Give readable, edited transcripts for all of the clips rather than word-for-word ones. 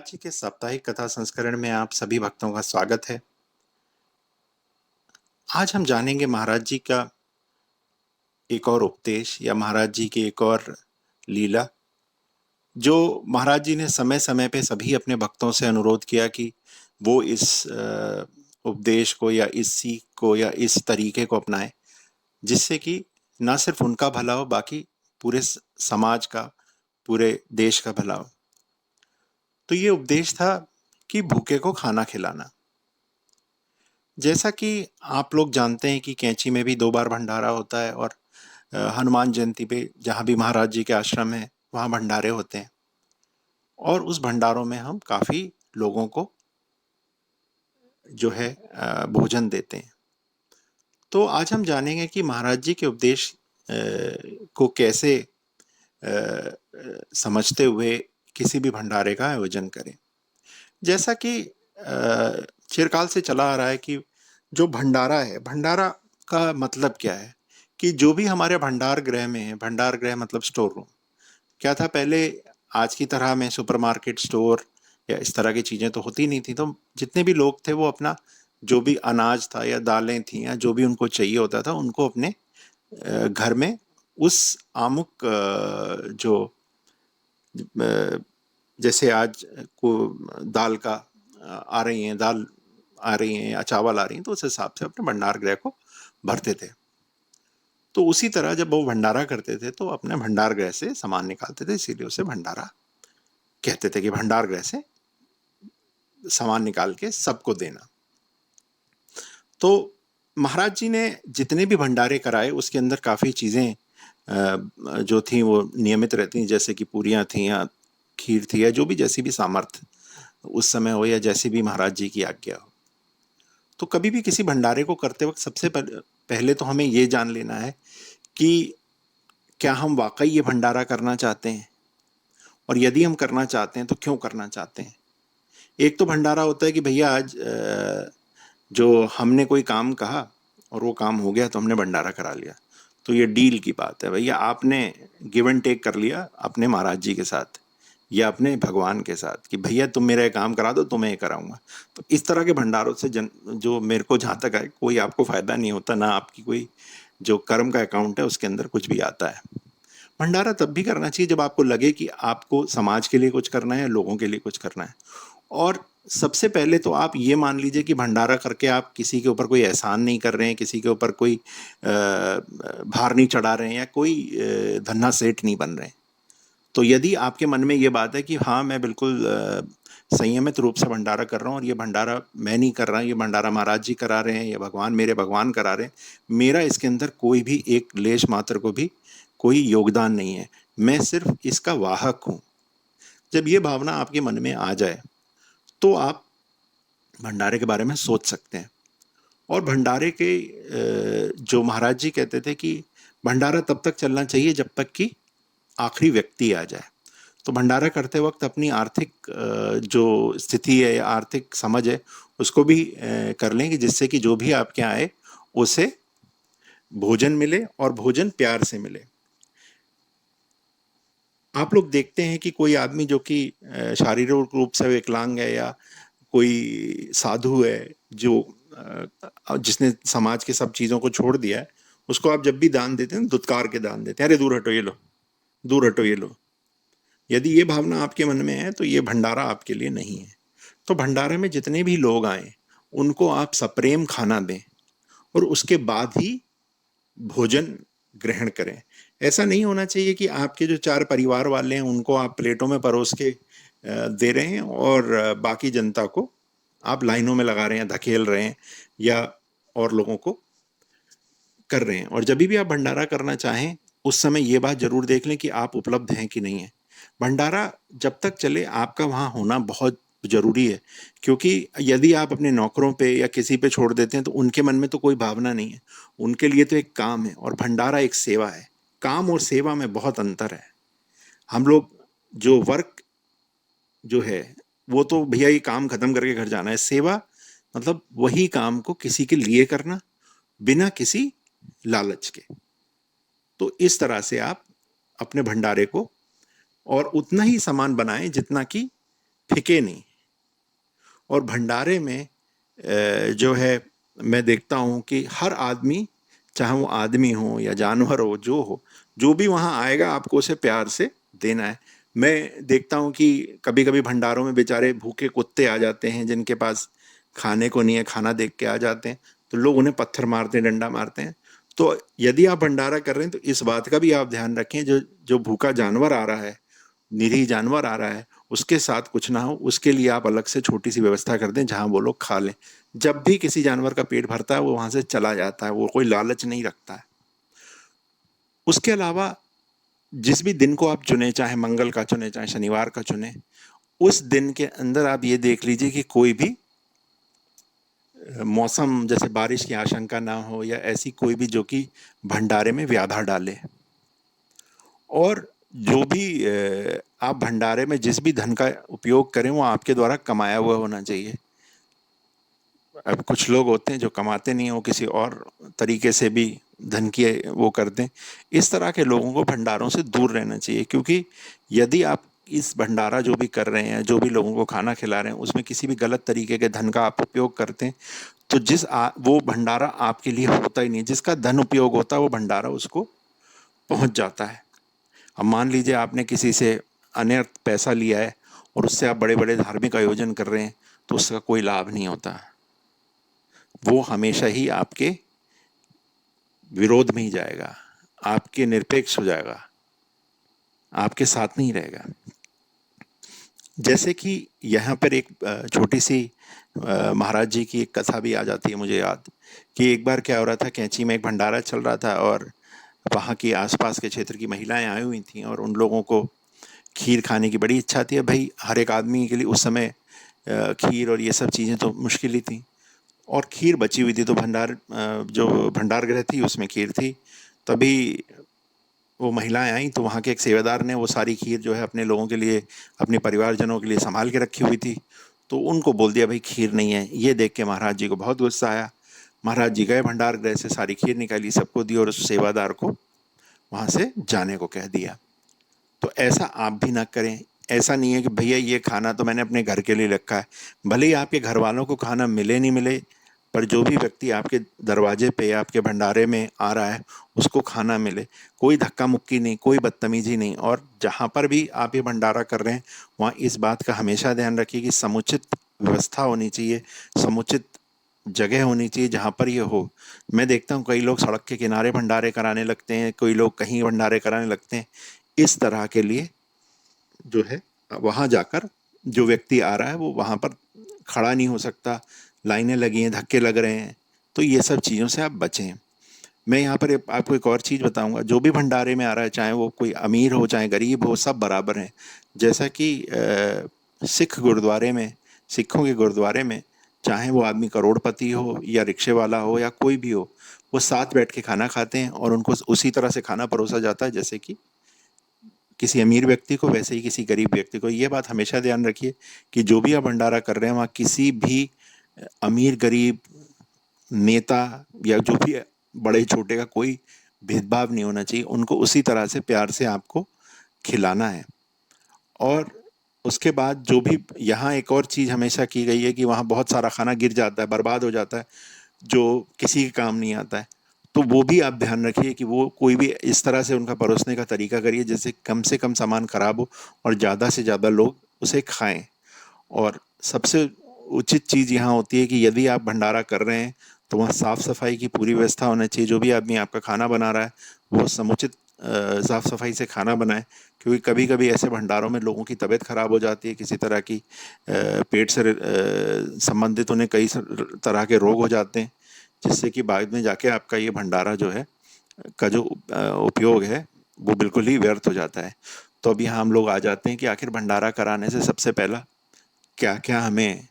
महाराज जी के साप्ताहिक कथा संस्करण में आप सभी भक्तों का स्वागत है। आज हम जानेंगे महाराज जी का एक और उपदेश या महाराज जी की एक और लीला, जो महाराज जी ने समय समय पे सभी अपने भक्तों से अनुरोध किया कि वो इस उपदेश को या इस सीख को या इस तरीके को अपनाएं, जिससे कि ना सिर्फ उनका भला हो, बाकी पूरे समाज का, पूरे देश का भला हो। तो ये उपदेश था कि भूखे को खाना खिलाना। जैसा कि आप लोग जानते हैं कि कैंची में भी 2 बार भंडारा होता है, और हनुमान जयंती पे जहाँ भी महाराज जी के आश्रम है वहाँ भंडारे होते हैं, और उस भंडारों में हम काफी लोगों को जो है भोजन देते हैं। तो आज हम जानेंगे कि महाराज जी के उपदेश को कैसे समझते हुए किसी भी भंडारे का आयोजन करें। जैसा कि चिरकाल से चला आ रहा है कि जो भंडारा है, भंडारा का मतलब क्या है कि जो भी हमारे भंडार गृह में है, भंडार गृह मतलब स्टोर रूम। क्या था पहले, आज की तरह में सुपरमार्केट, स्टोर या इस तरह की चीजें तो होती नहीं थी। तो जितने भी लोग थे वो अपना जो भी अनाज था या दालें थी या जो भी उनको चाहिए होता था, उनको अपने घर में उस आमुक जो जैसे आज को दाल का आ रही हैं, दाल आ रही हैं या चावल आ रही हैं, तो उस हिसाब से अपने भंडार गृह को भरते थे। तो उसी तरह जब वो भंडारा करते थे तो अपने भंडार गृह से सामान निकालते थे, इसीलिए उसे भंडारा कहते थे कि भंडार गृह से सामान निकाल के सबको देना। तो महाराज जी ने जितने भी भंडारे कराए उसके अंदर काफी चीजें जो थी वो नियमित रहती, जैसे कि पूरियां थी या खीर थी या जो भी जैसी भी सामर्थ्य उस समय हो या जैसी भी महाराज जी की आज्ञा हो। तो कभी भी किसी भंडारे को करते वक्त सबसे पहले तो हमें ये जान लेना है कि क्या हम वाकई ये भंडारा करना चाहते हैं, और यदि हम करना चाहते हैं तो क्यों करना चाहते हैं। एक तो भंडारा होता है कि भैया आज जो हमने कोई काम कहा और वो काम हो गया तो हमने भंडारा करा लिया, तो ये डील की बात है भैया, आपने गिव एंड टेक कर लिया अपने महाराज जी के साथ या अपने भगवान के साथ कि भैया तुम मेरा काम करा दो तो मैं ये कराऊंगा। तो इस तरह के भंडारों से जो मेरे को जहाँ तक है कोई आपको फायदा नहीं होता, ना आपकी कोई जो कर्म का अकाउंट है उसके अंदर कुछ भी आता है। भंडारा तब भी करना चाहिए जब आपको लगे कि आपको समाज के लिए कुछ करना है, लोगों के लिए कुछ करना है। और सबसे पहले तो आप ये मान लीजिए कि भंडारा करके आप किसी के ऊपर कोई एहसान नहीं कर रहे हैं, किसी के ऊपर कोई भार नहीं चढ़ा रहे हैं या कोई धन्ना सेठ नहीं बन रहे हैं। तो यदि आपके मन में ये बात है कि हाँ मैं बिल्कुल संयमित रूप से भंडारा कर रहा हूँ और ये भंडारा मैं नहीं कर रहा, ये भंडारा महाराज जी करा रहे हैं या भगवान मेरे भगवान करा रहे हैं, मेरा इसके अंदर कोई भी एक लेश मात्र को भी कोई योगदान नहीं है, मैं सिर्फ इसका वाहक हूँ। जब ये भावना आपके मन में आ जाए तो आप भंडारे के बारे में सोच सकते हैं। और भंडारे के जो महाराज जी कहते थे कि भंडारा तब तक चलना चाहिए जब तक कि आखिरी व्यक्ति आ जाए। तो भंडारा करते वक्त अपनी आर्थिक जो स्थिति है या आर्थिक समझ है उसको भी कर लें कि जिससे कि जो भी आपके यहाँ आए उसे भोजन मिले और भोजन प्यार से मिले। आप लोग देखते हैं कि कोई आदमी जो कि शारीरिक रूप से विकलांग है या कोई साधु है जो जिसने समाज के सब चीजों को छोड़ दिया है, उसको आप जब भी दान देते हैं दुत्कार के दान देते हैं, अरे दूर हटो ये लो, दूर हटो ये लो। यदि ये भावना आपके मन में है तो ये भंडारा आपके लिए नहीं है। तो भंडारे में जितने भी लोग आए उनको आप सप्रेम खाना दें और उसके बाद ही भोजन ग्रहण करें। ऐसा नहीं होना चाहिए कि आपके जो 4 परिवार वाले हैं उनको आप प्लेटों में परोस के दे रहे हैं और बाकी जनता को आप लाइनों में लगा रहे हैं, धकेल रहे हैं या और लोगों को कर रहे हैं। और जब भी आप भंडारा करना चाहें उस समय ये बात जरूर देख लें कि आप उपलब्ध हैं कि नहीं है। भंडारा जब तक चले आपका वहाँ होना बहुत जरूरी है, क्योंकि यदि आप अपने नौकरों पे या किसी पे छोड़ देते हैं तो उनके मन में तो कोई भावना नहीं है, उनके लिए तो एक काम है और भंडारा एक सेवा है। काम और सेवा में बहुत अंतर है। हम लोग जो वर्क जो है वो तो भैया ये काम खत्म करके घर जाना है, सेवा मतलब वही काम को किसी के लिए करना बिना किसी लालच के। तो इस तरह से आप अपने भंडारे को और उतना ही सामान बनाएं जितना कि फिके नहीं। और भंडारे में जो है मैं देखता हूँ कि हर आदमी, चाहे वो आदमी हो या जानवर हो, जो भी वहाँ आएगा आपको उसे प्यार से देना है। मैं देखता हूँ कि कभी कभी भंडारों में बेचारे भूखे कुत्ते आ जाते हैं जिनके पास खाने को नहीं है, खाना देख के आ जाते हैं, तो लोग उन्हें पत्थर मारते हैं, डंडा मारते हैं। तो यदि आप भंडारा कर रहे हैं तो इस बात का भी आप ध्यान रखें, जो जो भूखा जानवर आ रहा है, निरीह जानवर आ रहा है, उसके साथ कुछ ना हो, उसके लिए आप अलग से छोटी सी व्यवस्था कर दें जहां वो लोग खा लें। जब भी किसी जानवर का पेट भरता है वो वहां से चला जाता है, वो कोई लालच नहीं रखता है। उसके अलावा जिस भी दिन को आप चुने, चाहे मंगल का चुने चाहे शनिवार का चुने, उस दिन के अंदर आप ये देख लीजिए कि कोई भी मौसम जैसे बारिश की आशंका ना हो या ऐसी कोई भी जो कि भंडारे में व्याधा डाले। और जो भी आप भंडारे में जिस भी धन का उपयोग करें वो आपके द्वारा कमाया हुआ होना चाहिए। अब कुछ लोग होते हैं जो कमाते नहीं हैं, वो किसी और तरीके से भी धन की वो करते हैं। इस तरह के लोगों को भंडारों से दूर रहना चाहिए, क्योंकि यदि आप इस भंडारा जो भी कर रहे हैं, जो भी लोगों को खाना खिला रहे हैं, उसमें किसी भी गलत तरीके के धन का आप उपयोग करते हैं तो वो भंडारा आपके लिए होता ही नहीं। जिसका धन उपयोग होता है वो भंडारा उसको पहुंच जाता है। अब मान लीजिए आपने किसी से अनर्थ पैसा लिया है और उससे आप बड़े बड़े धार्मिक आयोजन कर रहे हैं, तो उसका कोई लाभ नहीं होता। वो हमेशा ही आपके विरोध में ही जाएगा, आपके निरपेक्ष हो जाएगा, आपके साथ नहीं रहेगा। जैसे कि यहाँ पर एक छोटी सी महाराज जी की एक कथा भी आ जाती है मुझे याद, कि एक बार क्या हो रहा था, कैंची में एक भंडारा चल रहा था और वहाँ की आसपास के क्षेत्र की महिलाएं आई हुई थी और उन लोगों को खीर खाने की बड़ी इच्छा थी। भाई हर एक आदमी के लिए उस समय खीर और ये सब चीज़ें तो मुश्किल ही थी, और खीर बची हुई थी, तो जो भंडार गृह थी उसमें खीर थी। तभी वो महिलाएं आई तो वहाँ के एक सेवादार ने वो सारी खीर जो है अपने लोगों के लिए, अपने परिवारजनों के लिए संभाल के रखी हुई थी। तो उनको बोल दिया भाई खीर नहीं है। ये देख के महाराज जी को बहुत गुस्सा आया। महाराज जी गए भंडार गृह से, सारी खीर निकाली, सबको दी और उस सेवादार को वहाँ से जाने को कह दिया। तो ऐसा आप भी ना करें। ऐसा नहीं है कि भैया ये खाना तो मैंने अपने घर के लिए रखा है, भले ही आपके घर वालों को खाना मिले नहीं मिले, पर जो भी व्यक्ति आपके दरवाजे पे या आपके भंडारे में आ रहा है उसको खाना मिले। कोई धक्का मुक्की नहीं, कोई बदतमीजी नहीं। और जहाँ पर भी आप ये भंडारा कर रहे हैं वहाँ इस बात का हमेशा ध्यान रखिए कि समुचित व्यवस्था होनी चाहिए, समुचित जगह होनी चाहिए जहाँ पर ये हो। मैं देखता हूँ कई लोग सड़क के किनारे भंडारे कराने लगते हैं, कोई लोग कहीं भंडारे कराने लगते हैं। इस तरह के लिए जो है वहाँ जाकर जो व्यक्ति आ रहा है वो वहाँ पर खड़ा नहीं हो सकता, लाइनें लगी हैं, धक्के लग रहे हैं। तो ये सब चीज़ों से आप बचें। मैं यहाँ पर आपको एक और चीज़ बताऊंगा, जो भी भंडारे में आ रहा है, चाहे वो कोई अमीर हो चाहे गरीब हो, सब बराबर हैं। जैसा कि सिख गुरुद्वारे में, सिखों के गुरुद्वारे में, चाहे वो आदमी करोड़पति हो या रिक्शे वाला हो या कोई भी हो, वो साथ बैठ के खाना खाते हैं और उनको उसी तरह से खाना परोसा जाता है जैसे कि किसी अमीर व्यक्ति को, वैसे ही किसी गरीब व्यक्ति को। ये बात हमेशा ध्यान रखिए कि जो भी आप भंडारा कर रहे हैं वहाँ किसी भी अमीर गरीब, नेता या जो भी बड़े छोटे का कोई भेदभाव नहीं होना चाहिए। उनको उसी तरह से प्यार से आपको खिलाना है। और उसके बाद जो भी यहाँ एक और चीज़ हमेशा की गई है कि वहाँ बहुत सारा खाना गिर जाता है, बर्बाद हो जाता है, जो किसी के काम नहीं आता है। तो वो भी आप ध्यान रखिए कि वो कोई भी इस तरह से उनका परोसने का तरीका करिए जिससे कम से कम सामान खराब हो और ज़्यादा से ज़्यादा लोग उसे खाएं। और सबसे उचित चीज़ यहाँ होती है कि यदि आप भंडारा कर रहे हैं तो वहाँ साफ सफाई की पूरी व्यवस्था होनी चाहिए। जो भी आदमी आपका खाना बना रहा है वो समुचित साफ सफाई से खाना बनाए, क्योंकि कभी कभी ऐसे भंडारों में लोगों की तबीयत खराब हो जाती है, किसी तरह की पेट से संबंधित उन्हें कई तरह के रोग हो जाते हैं, जिससे कि बाद में जाके आपका ये भंडारा जो है का जो उपयोग है वो बिल्कुल ही व्यर्थ हो जाता है। तो अब यहाँ हम लोग आ जाते हैं कि आखिर भंडारा कराने से सबसे पहला क्या क्या हमें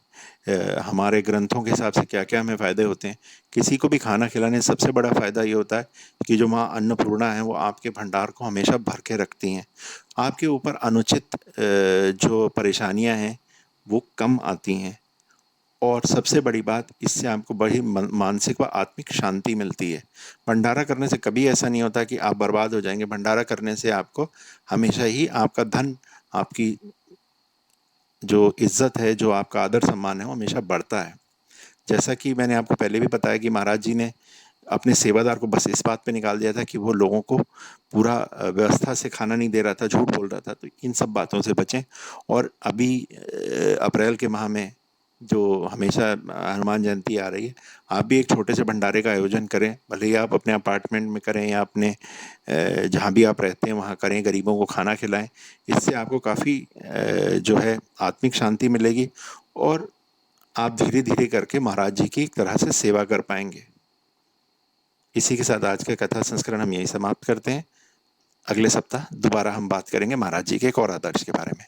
हमारे ग्रंथों के हिसाब से क्या क्या हमें फ़ायदे होते हैं। किसी को भी खाना खिलाने से सबसे बड़ा फ़ायदा ये होता है कि जो माँ अन्नपूर्णा है वो आपके भंडार को हमेशा भर के रखती हैं। आपके ऊपर अनुचित जो परेशानियाँ हैं वो कम आती हैं। और सबसे बड़ी बात, इससे आपको बड़ी मानसिक व आत्मिक शांति मिलती है। भंडारा करने से कभी ऐसा नहीं होता कि आप बर्बाद हो जाएंगे। भंडारा करने से आपको हमेशा ही आपका धन, आपकी जो इज्जत है, जो आपका आदर सम्मान है, वो हमेशा बढ़ता है। जैसा कि मैंने आपको पहले भी बताया कि महाराज जी ने अपने सेवादार को बस इस बात पे निकाल दिया था कि वो लोगों को पूरा व्यवस्था से खाना नहीं दे रहा था, झूठ बोल रहा था। तो इन सब बातों से बचें। और अभी अप्रैल के माह में जो हमेशा हनुमान जयंती आ रही है, आप भी एक छोटे से भंडारे का आयोजन करें। भले ही आप अपने अपार्टमेंट में करें या अपने जहाँ भी आप रहते हैं वहाँ करें, गरीबों को खाना खिलाएं। इससे आपको काफ़ी जो है आत्मिक शांति मिलेगी और आप धीरे धीरे करके महाराज जी की एक तरह से सेवा कर पाएंगे। इसी के साथ आज का कथा संस्करण हम यही समाप्त करते हैं। अगले सप्ताह दोबारा हम बात करेंगे महाराज जी के एक और आदर्श के बारे में।